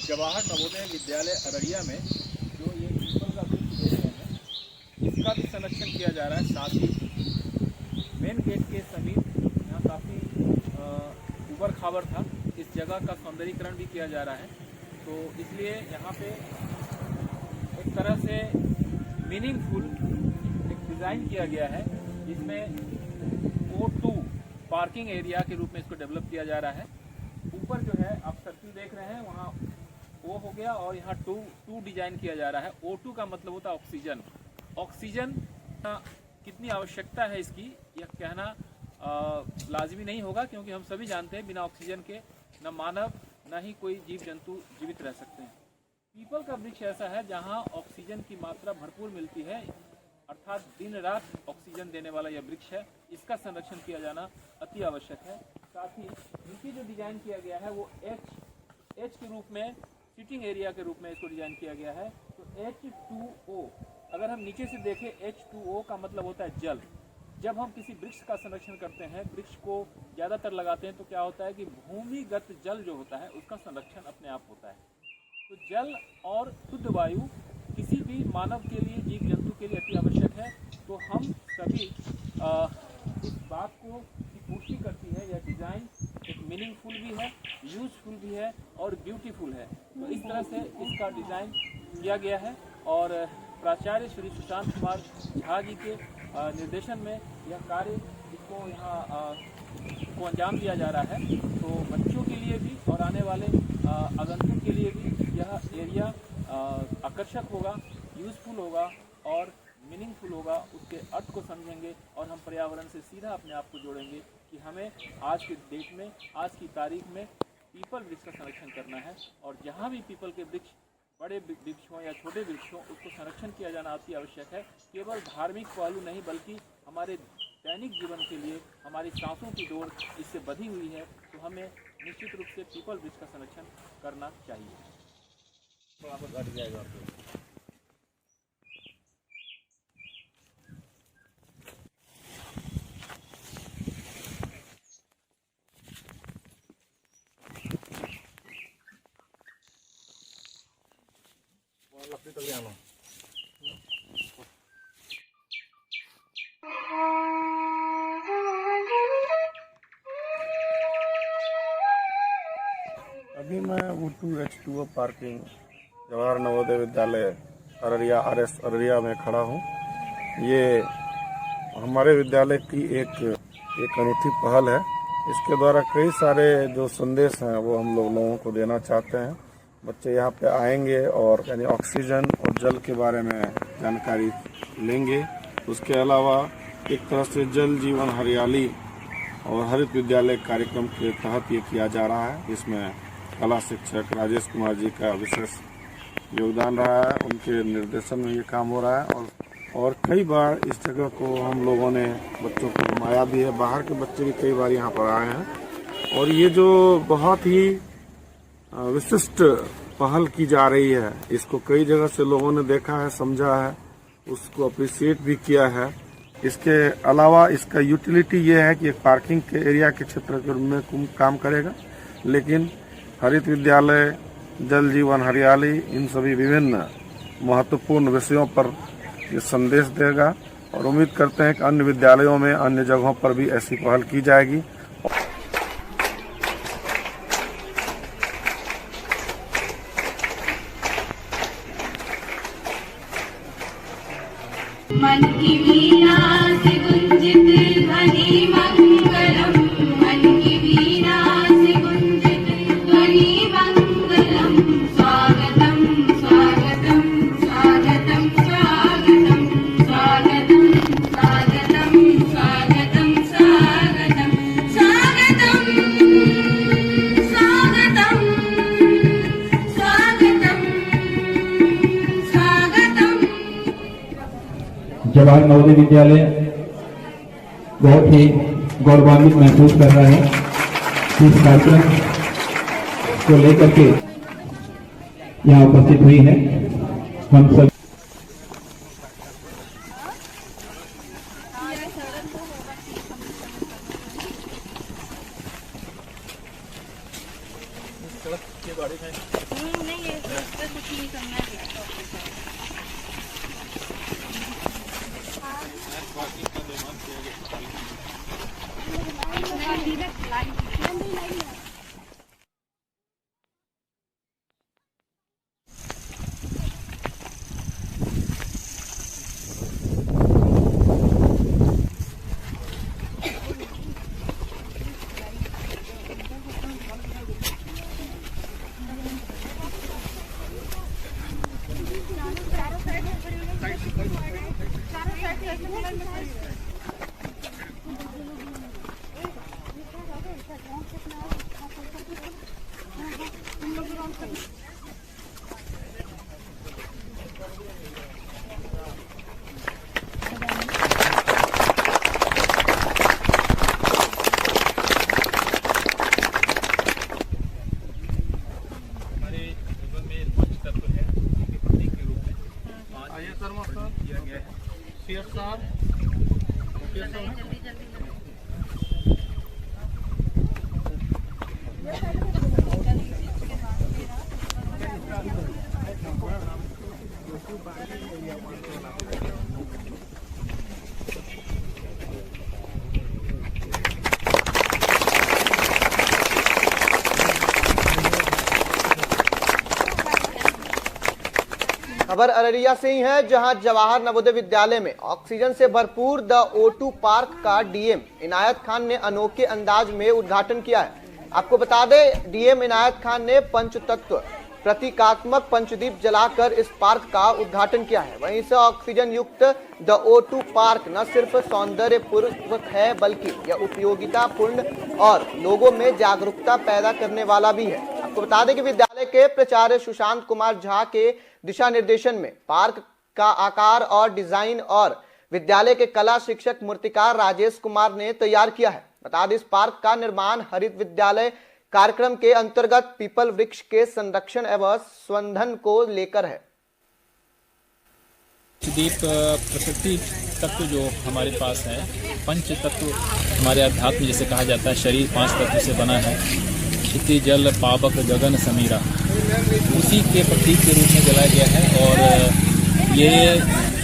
जवाहर नवोदय विद्यालय अररिया में जो ये पीपल का वृक्ष देख रहे हैं, इसका भी संरक्षण किया जा रहा है। साथ ही मेन गेट के समीप यहाँ काफ़ी उबड़ खाबड़ था, इस जगह का सौंदर्यीकरण भी किया जा रहा है। तो इसलिए यहाँ पे एक तरह से मीनिंगफुल एक डिज़ाइन किया गया है, जिसमें O2 पार्किंग एरिया के रूप में इसको डेवलप किया जा रहा है। ऊपर जो है आप सर्किल देख रहे हैं, वहाँ O हो गया और यहाँ टू डिजाइन किया जा रहा है। O2 का मतलब होता है ऑक्सीजन। ऑक्सीजन कितनी आवश्यकता है इसकी, यह कहना लाजमी नहीं होगा, क्योंकि हम सभी जानते हैं बिना ऑक्सीजन के न मानव न ही कोई जीव जंतु जीवित रह सकते हैं। पीपल का वृक्ष ऐसा है जहाँ ऑक्सीजन की मात्रा भरपूर मिलती है, अर्थात दिन रात ऑक्सीजन देने वाला यह वृक्ष है। इसका संरक्षण किया जाना अति आवश्यक है। साथ ही नीचे जो डिजाइन किया गया है वो एच के रूप में, सिटिंग एरिया के रूप में इसको डिजाइन किया गया है। तो H2O, अगर हम नीचे से देखें, H2O का मतलब होता है जल। जब हम किसी वृक्ष का संरक्षण करते हैं, वृक्ष को ज़्यादातर लगाते हैं, तो क्या होता है कि भूमिगत जल जो होता है उसका संरक्षण अपने आप होता है। तो जल और शुद्ध वायु किसी भी मानव के लिए, जीव जंतु के लिए अति आवश्यक है। तो हम सभी इस बात को की पुष्टि करती है, यह डिज़ाइन एक मीनिंगफुल भी है, यूजफुल भी है और ब्यूटीफुल है। तो इस तरह से इसका डिज़ाइन किया गया है और प्राचार्य श्री सुशांत कुमार झा जी के निर्देशन में यह कार्य इसको यहाँ को अंजाम दिया जा रहा है। तो बच्चों के लिए भी और आने वाले आगंतुक के लिए भी यह एरिया आकर्षक होगा, यूजफुल होगा और मीनिंगफुल होगा। उसके अर्थ को समझेंगे और हम पर्यावरण से सीधा अपने आप को जोड़ेंगे कि हमें आज के डेट में, आज की तारीख में पीपल वृक्ष का संरक्षण करना है। और जहाँ भी पीपल के वृक्ष, बड़े वृक्ष हों या छोटे वृक्ष हों, उसको संरक्षण किया जाना अति आवश्यक है। केवल धार्मिक पहलू नहीं, बल्कि हमारे दैनिक जीवन के लिए हमारी सांसों की डोर इससे बधी हुई है। तो हमें निश्चित रूप से पीपल वृक्ष का संरक्षण करना चाहिए। तो आप घट जाएगा आपको। अभी मैं O2 H2O parking Jawahar Navodaya Vidyalaya Araria RS Araria में खड़ा हूँ। ये हमारे विद्यालय की एक अनूठी पहल है। इसके द्वारा कई सारे जो संदेश हैं वो हम लोगों को देना चाहते हैं। बच्चे यहाँ पे आएंगे और यानी ऑक्सीजन और जल के बारे में जानकारी लेंगे। उसके अलावा एक तरह से जल जीवन हरियाली और हरित विद्यालय कार्यक्रम के तहत ये किया जा रहा है। इसमें कला शिक्षक राजेश कुमार जी का विशेष योगदान रहा है, उनके निर्देशन में ये काम हो रहा है। और कई बार इस जगह को हम लोगों ने बच्चों को घुमाया भी है, बाहर के बच्चे भी कई बार यहाँ पर आए हैं। और ये जो बहुत ही विशिष्ट पहल की जा रही है, इसको कई जगह से लोगों ने देखा है, समझा है, उसको अप्रिशिएट भी किया है। इसके अलावा इसका यूटिलिटी ये है कि एक पार्किंग के एरिया के क्षेत्र के रूप में काम करेगा, लेकिन हरित विद्यालय, जल जीवन हरियाली, इन सभी विभिन्न महत्वपूर्ण विषयों पर ये संदेश देगा। और उम्मीद करते हैं कि अन्य विद्यालयों में, अन्य जगहों पर भी ऐसी पहल की जाएगी। मन की वीणा से गुंजित ध्वनि मंगलम, मन की वीणा से गुंजित ध्वनि मंगलम। स्वागतम स्वागतम स्वागतम स्वागतम स्वागतम स्वागतम स्वागतम स्वागतम स्वागतम स्वागतम स्वागतम स्वागतम। जवाहर नवोदय विद्यालय बहुत ही गौरवान्वित महसूस कर रहा है। इस कार्यक्रम को लेकर के यहाँ उपस्थित हुई है। हम सब खबर अररिया से ही है, जहां जवाहर नवोदय विद्यालय में ऑक्सीजन से भरपूर द O2 पार्क का डीएम इनायत खान ने अनोखे अंदाज में उद्घाटन किया है। आपको बता दें, डीएम इनायत खान ने पंचतत्व प्रतीकात्मक पंचदीप जलाकर इस पार्क का उद्घाटन किया है। वहीं से ऑक्सीजन युक्त द O2 पार्क न सिर्फ सौंदर्यपूर्ण है, बल्कि यह उपयोगितापूर्ण और लोगों में जागरूकता पैदा करने वाला भी है। आपको बता दें कि विद्यालय के प्राचार्य सुशांत कुमार झा के दिशा निर्देशन में पार्क का आकार और डिजाइन और विद्यालय के कला शिक्षक मूर्तिकार राजेश कुमार ने तैयार किया है। बता दें, इस पार्क का निर्माण हरित विद्यालय कार्यक्रम के अंतर्गत पीपल वृक्ष के संरक्षण एवं संवर्धन को लेकर है। दीप प्रकृति तत्व जो हमारे पास है, पंच तत्व हमारे अध्यात्म जैसे कहा जाता है, शरीर 5 तत्व से बना है। क्षिति जल पावक गगन समीरा, उसी के प्रतीक के रूप में जलाया गया है। और ये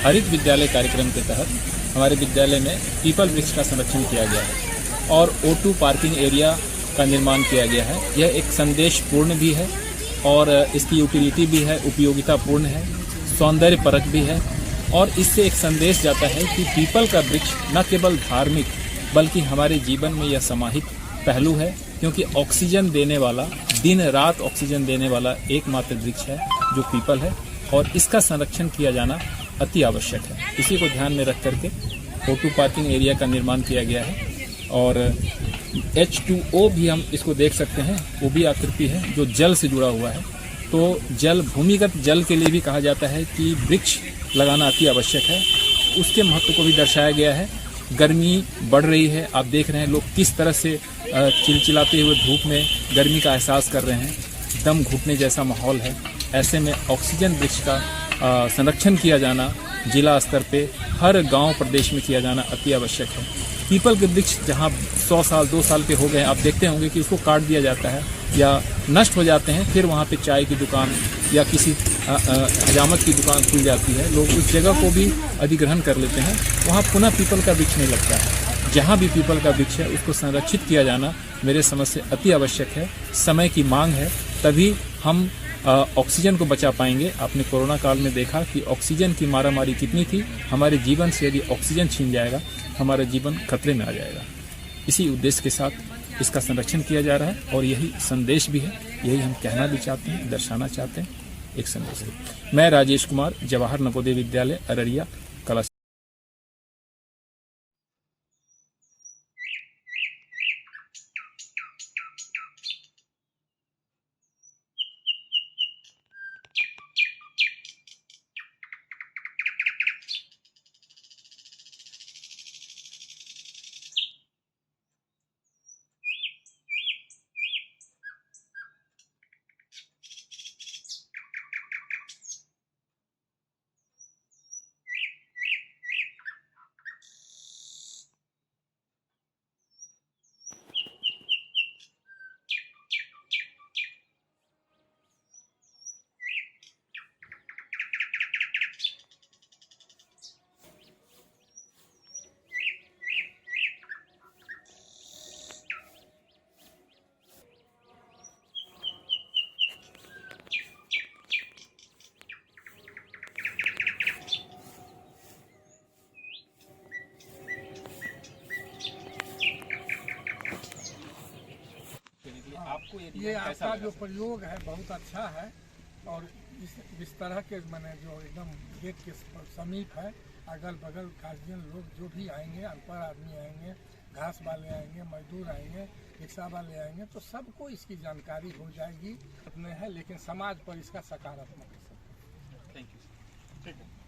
हरित विद्यालय कार्यक्रम के तहत हमारे विद्यालय में पीपल वृक्ष का संरक्षण किया गया है और O2 पार्किंग एरिया का निर्माण किया गया है। यह एक संदेश पूर्ण भी है और इसकी यूटिलिटी भी है, उपयोगितापूर्ण है, सौंदर्य परक भी है। और इससे एक संदेश जाता है कि पीपल का वृक्ष न केवल धार्मिक बल्कि हमारे जीवन में यह समाहित पहलू है, क्योंकि ऑक्सीजन देने वाला, दिन रात ऑक्सीजन देने वाला एकमात्र वृक्ष है जो पीपल है और इसका संरक्षण किया जाना अति आवश्यक है। इसी को ध्यान में रख करके O2 पार्किंग एरिया का निर्माण किया गया है। और H2O भी हम इसको देख सकते हैं, वो भी आकृति है जो जल से जुड़ा हुआ है। तो जल, भूमिगत जल के लिए भी कहा जाता है कि वृक्ष लगाना अति आवश्यक है, उसके महत्व को भी दर्शाया गया है। गर्मी बढ़ रही है, आप देख रहे हैं लोग किस तरह से चिलचिलाते हुए धूप में गर्मी का एहसास कर रहे हैं, दम घुटने जैसा माहौल है। ऐसे में ऑक्सीजन वृक्ष का संरक्षण किया जाना जिला स्तर पे हर गांव प्रदेश में किया जाना अति आवश्यक है। पीपल के वृक्ष जहां 100 साल 2 साल के हो गए, आप देखते होंगे कि उसको काट दिया जाता है या नष्ट हो जाते हैं, फिर वहां पे चाय की दुकान या किसी हजामत की दुकान खुल जाती है, लोग उस जगह को भी अधिग्रहण कर लेते हैं, वहां पुनः पीपल का वृक्ष नहीं लगता है। जहां भी पीपल का वृक्ष है उसको संरक्षित किया जाना मेरे समझ से अति आवश्यक है। समय की मांग है, तभी हम ऑक्सीजन को बचा पाएंगे। आपने कोरोना काल में देखा कि ऑक्सीजन की मारामारी कितनी थी। हमारे जीवन से यदि ऑक्सीजन छीन जाएगा, हमारा जीवन खतरे में आ जाएगा। इसी उद्देश्य के साथ इसका संरक्षण किया जा रहा है और यही संदेश भी है, यही हम कहना भी चाहते हैं, दर्शाना चाहते हैं, एक संदेश है। मैं राजेश कुमार, जवाहर नवोदय विद्यालय अररिया कला। आपको ये ये कैसा आपका लगा जो सर? प्रयोग है बहुत अच्छा है और इस तरह के मैंने जो एकदम गेट के समीप है, अगल बगल गार्जियन लोग जो भी आएंगे, अनपढ़ आदमी आएंगे, घास वाले आएंगे, मजदूर आएंगे, रिक्शा वाले आएंगे, तो सबको इसकी जानकारी हो जाएगी। अपने है लेकिन समाज पर इसका सकारात्मक असर। Thank you. ठीक है।